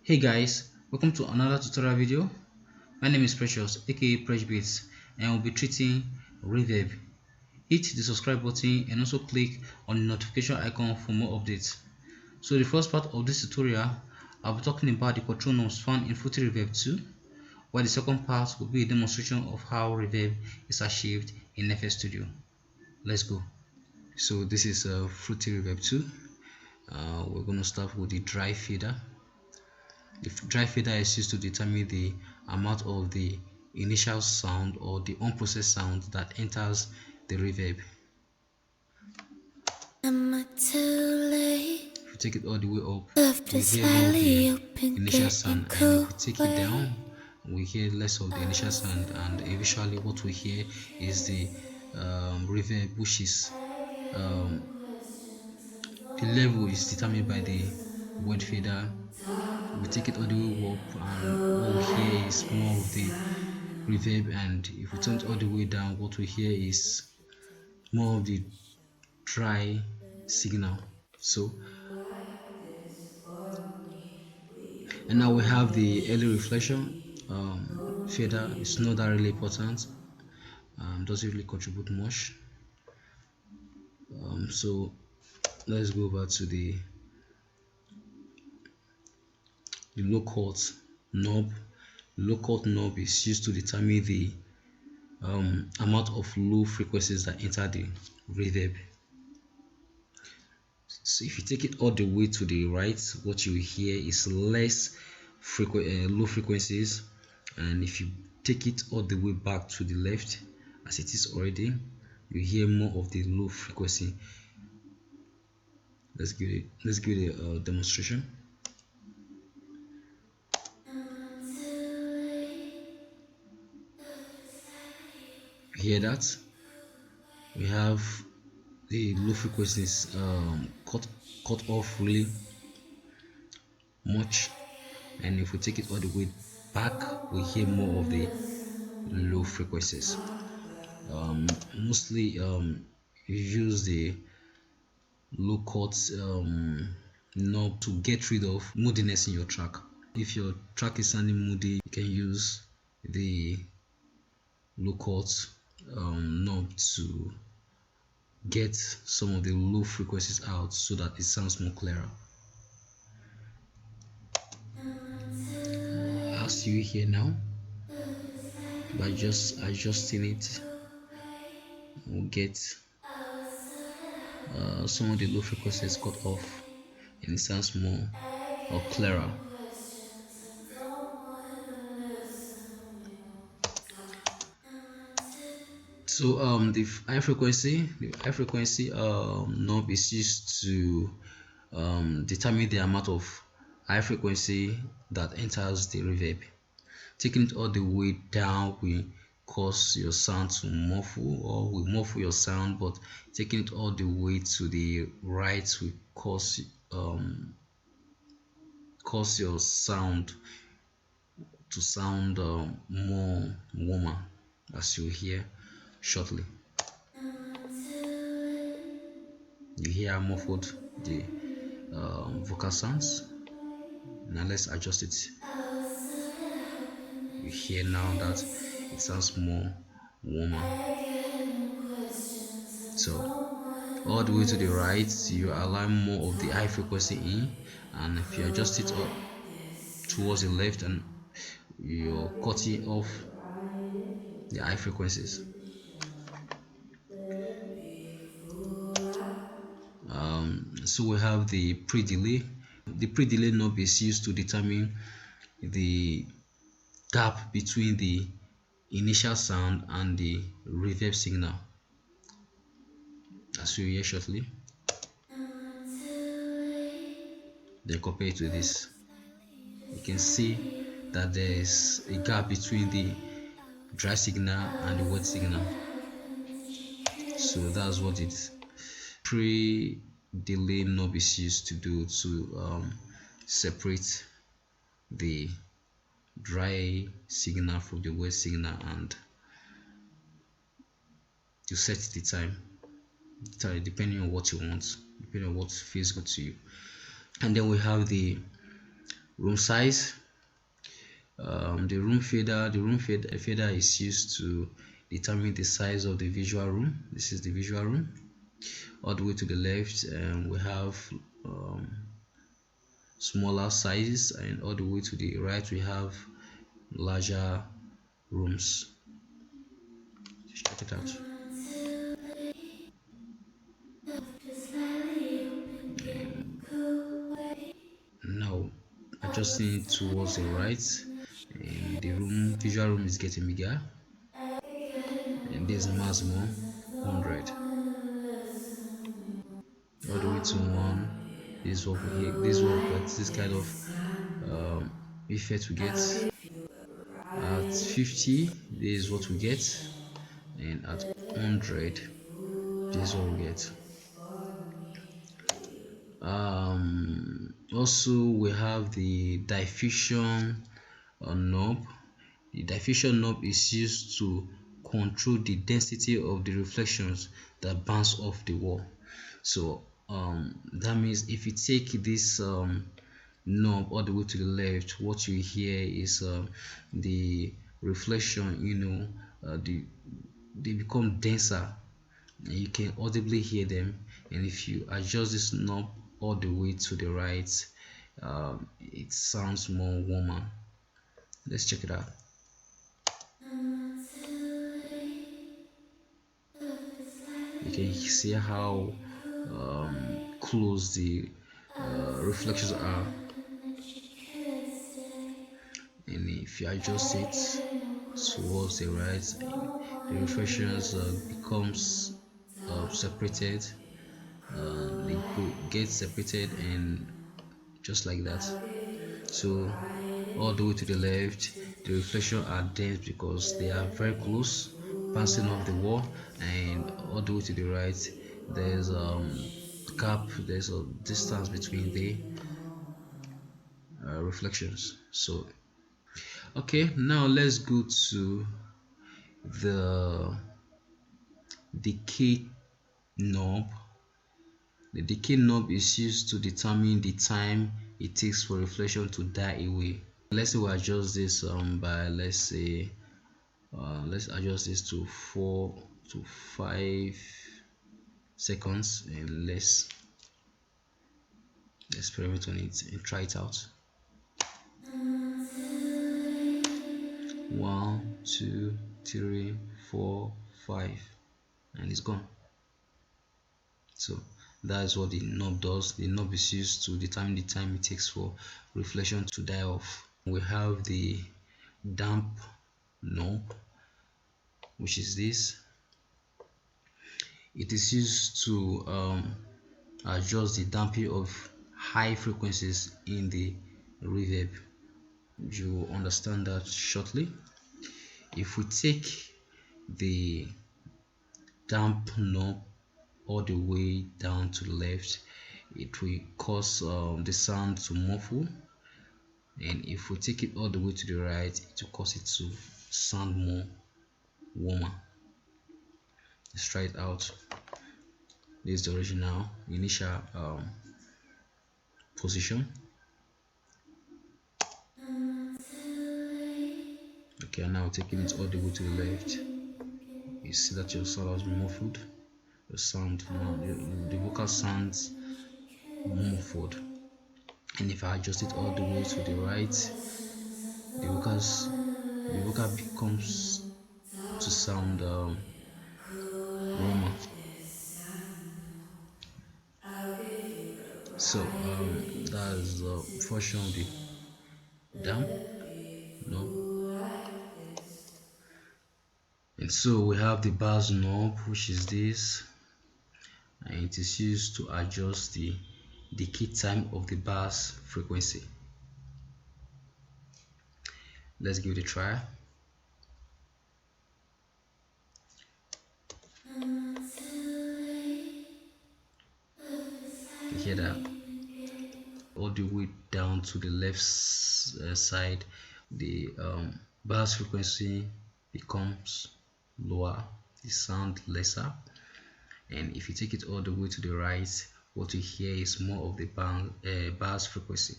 Hey guys, welcome to another tutorial video. My name is Precious, aka Precious, and we'll be treating Reverb. Hit the subscribe button and also click on the notification icon for more updates. So the first part of this tutorial, I'll be talking about the control knobs found in Fruity Reverb 2, while the second part will be a demonstration of how Reverb is achieved in FL Studio. Let's go. So this is Fruity Reverb 2. We're going to start with the dry fader. The dry fader is used to determine the amount of the initial sound or the unprocessed sound that enters the reverb. If you take it all the way up, we hear more of the initial sound, and if we take it down, we hear less of the initial sound, and eventually what we hear is the reverb, which is the level is determined by the wet fader. We take it all the way up, and what we hear is more of the reverb, and if we turn it all the way down, what we hear is more of the dry signal. So, and now we have the early reflection fader. It's not that really important, doesn't really contribute much. So let's go back to the low cut knob. Low cut knob is used to determine the amount of low frequencies that enter the reverb. So if you take it all the way to the right, what you hear is less low frequencies, and if you take it all the way back to the left as it is already, you hear more of the low frequency. Let's give it a demonstration. You hear that? We have the low frequencies cut off really much, and if we take it all the way back, we hear more of the low frequencies. Mostly you use the low cut knob to get rid of moodiness in your track. If your track is sounding moody, you can use the low cut knob to get some of the low frequencies out so that it sounds more clearer. As you hear now, by just adjusting it, we'll get some of the low frequencies cut off and it sounds more or clearer. So the high frequency knob is used to determine the amount of high frequency that enters the reverb. Taking it all the way down will cause your sound to muffle, or will muffle your sound, but taking it all the way to the right will cause your sound to sound more warmer, as you hear shortly. You hear how muffled the vocal sounds. Now let's adjust it. You hear now that it sounds more warmer. So all the way to the right, you allow more of the high frequency in, and if you adjust it up towards the left, and you're cutting off the high frequencies. So we have the pre-delay. The pre-delay knob is used to determine the gap between the initial sound and the reverb signal, as we will hear shortly. Then compare it to this, you can see that there is a gap between the dry signal and the wet signal. So that's what it pre-delay knob is used to do, to separate the dry signal from the wet signal, and to set the time depending on what you want, depending on what feels good to you. And then we have the room size. The room fader is used to determine the size of the visual room. This is the visual room. All the way to the left, we have smaller sizes, and all the way to the right we have larger rooms. Just check it out. And now adjusting towards the right, and the visual room is getting bigger, and this is maximum 100 all the way to 1. This is what we hit. This is what we get. This kind of effect we get. At 50, this is what we get, and at 100, this is what we get. Also we have the diffusion knob. The diffusion knob is used to control the density of the reflections that bounce off the wall. So that means if you take this knob all the way to the left, what you hear is the reflection, they become denser, and you can audibly hear them. And if you adjust this knob all the way to the right, it sounds more warmer. Let's check it out. You can see how close the reflections are, and if you adjust it towards the right, the reflections becomes separated. They get separated, and just like that. So all the way to the left, the reflections are dense because they are very close, bouncing off the wall, and all the way to the right, there's gap, there's a distance between the reflections. So okay, now let's go to the decay knob. The decay knob is used to determine the time it takes for reflection to die away. Let's say we adjust this by, let's adjust this to 4 to 5 seconds, and let's experiment on it and try it out. 1, 2, 3, 4, 5, and it's gone. So that is what the knob does. The knob is used to determine the time it takes for reflection to die off. We have the damp knob, which is this. It is used to adjust the damping of high frequencies in the reverb. You will understand that shortly. If we take the damp knob all the way down to the left, it will cause the sound to muffle, and if we take it all the way to the right, it will cause it to sound more warmer. Let's try it out. This is the original initial position. Okay, now taking it all the way to the left, you see that your sound has been muffled. The sound now, the vocal sounds muffled. And if I adjust it all the way to the right, the vocal becomes to sound warmer. So that's the function of the damp knob. And so we have the bass knob, which is this, and it is used to adjust the decay time of the bass frequency. Let's give it a try. You hear that? All the way down to the left side, the bass frequency becomes lower, the sound lesser, and if you take it all the way to the right, what you hear is more of the bass frequency.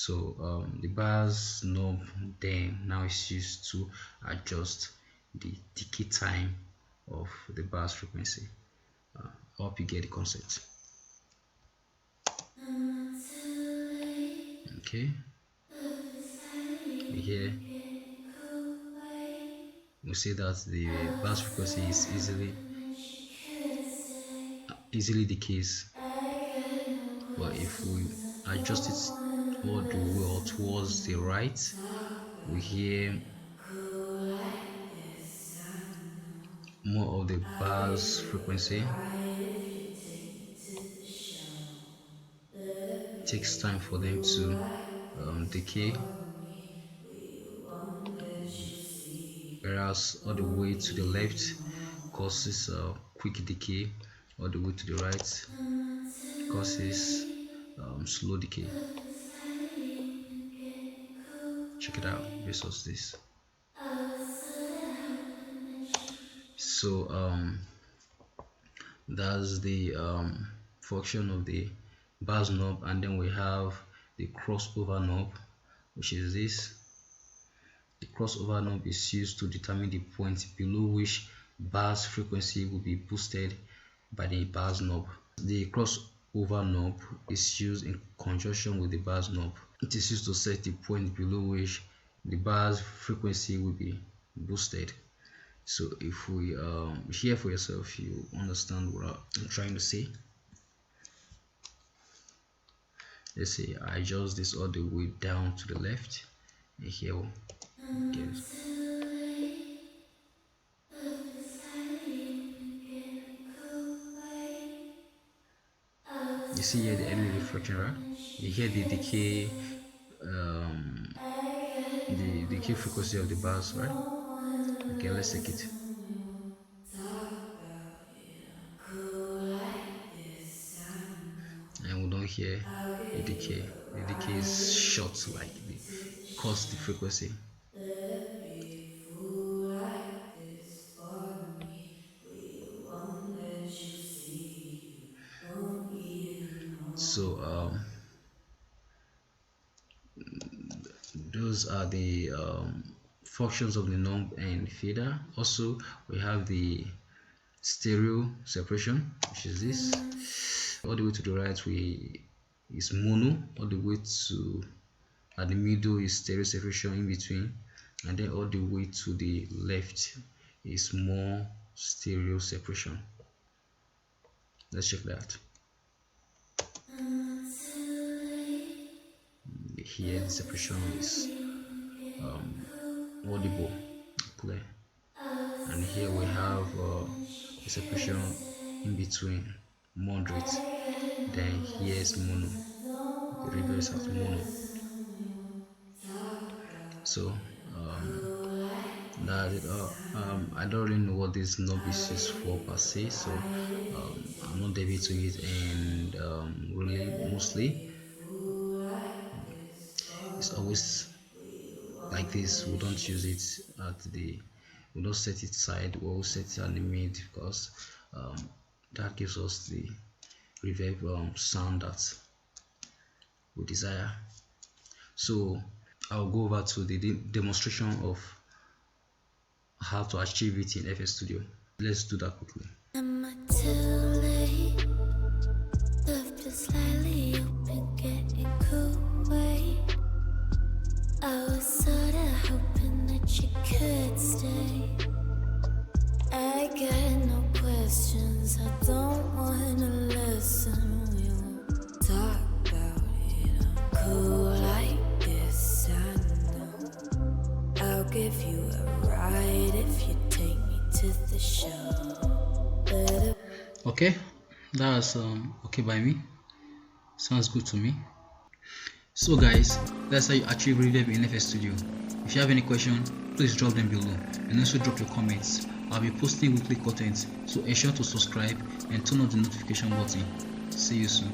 So the bass knob then now is used to adjust the decay time of the bass frequency. I hope you get the concept. Okay, here we see that the bass frequency is easily decays, but if we adjust it all the way towards the right, we hear more of the bass frequency. It takes time for them to decay, whereas all the way to the left causes a quick decay, all the way to the right causes slow decay. Check it out versus this. So that's the function of the bass knob, and then we have the crossover knob, which is this. The crossover knob is used to determine the point below which bass frequency will be boosted by the bass knob. The crossover knob is used in conjunction with the bass knob. It is used to set the point below which the bass frequency will be boosted. So if we hear for yourself, you understand what I'm trying to say. Let's say I adjust this all the way down to the left, and here we'll get it. You see here the early reflection, right? You hear the decay, the decay frequency of the bass, right? Okay, let's take it. And we don't hear the decay. The decay is short, like the cause the frequency. So those are the functions of the knob and fader. Also, we have the stereo separation, which is this. All the way to the right is mono, all the way to at the middle is stereo separation in between, and then all the way to the left is more stereo separation. Let's check that. Here the separation is audible, clear, and here we have the separation in between, moderate, then here is mono, the reverse has mono. So that's it. I don't really know what this knob is used for per se, so I'm not diving to it, and really mostly it's always like this. We don't use it at the, we don't set it side, we'll set it at the mid, because that gives us the reverb sound that we desire. So I'll go over to the demonstration of how to achieve it in FL Studio. Let's do that quickly. Am I too late? Left is slightly open, getting cool away. I was sorta hoping that you could stay. I got no questions, I don't wanna listen. We won't talk about it. I'm cool like this, I know. I'll give you a ride if you take me to the show. Okay, that's okay by me. Sounds good to me. So guys, that's how you achieve reverb in FL Studio. If you have any question, please drop them below, and also drop your comments. I'll be posting weekly content, so ensure to subscribe and turn on the notification button. See you soon.